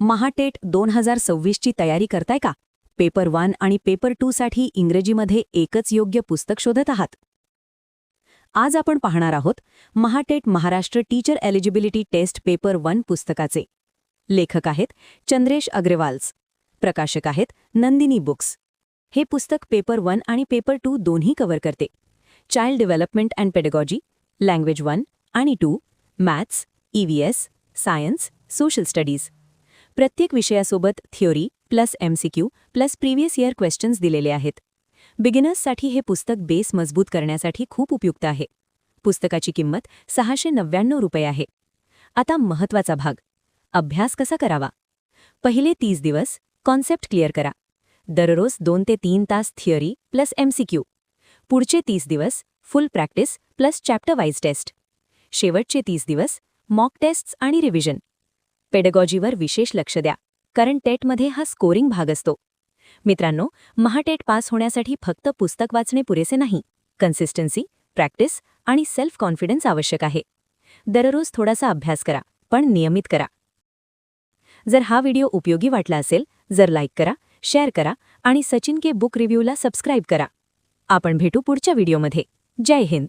महाटेट 2026 ची तयारी करताय का? पेपर 1 आणि पेपर 2 साठी इंग्रजीमध्ये एकच योग्य पुस्तक शोधत आहात? आज आपण पाहणार आहोत MahaTET Maharashtra teacher eligibility test paper 1 पुस्तकाचे. लेखक आहेत चंद्रेश अग्रवाल्स. प्रकाशक आहेत नंदिनी बुक्स. हे पुस्तक पेपर 1 आणि पेपर 2 दोन्ही कव्हर करते. Child development and pedagogy, language 1 आणि 2, maths, EVS, science, social studies. प्रत्येक विषयासोबत theory plus MCQ plus previous year questions दिलेले आहेत. बिगिनर्ससाठी हे पुस्तक बेस मजबूत करण्यासाठी खूप उपयुक्त आहे. पुस्तकाची किंमत 699 रुपये आहे. आता महत्त्वाचा भाग, अभ्यास कसा करावा. पहिले 30 दिवस कॉन्सेप्ट क्लिअर करा. दररोज 2 ते 3 तास थिअरी प्लस MCQ. पुढचे 30 दिवस full practice plus chapter wise test. शेवटचे 30 दिवस मॉक टेस्ट्स आणि रिव्हिजन. पेडागॉजीवर विशेष लक्ष द्या, कारण टेटमध्ये हा स्कोरिंग भाग असतो. मित्रांनो, महाटेट पास होण्यासाठी फक्त पुस्तक वाचणे पुरेसे नाही. कन्सिस्टन्सी, प्रॅक्टिस आणि सेल्फ कॉन्फिडन्स आवश्यक आहे. दररोज थोडासा अभ्यास करा, पण नियमित करा. जर हा व्हिडिओ उपयोगी वाटला असेल, जर लाईक करा, शेअर करा आणि सचिन के बुक रिव्ह्यूला सबस्क्राईब करा. आपण भेटू पुढच्या व्हिडिओमध्ये. जय हिंद.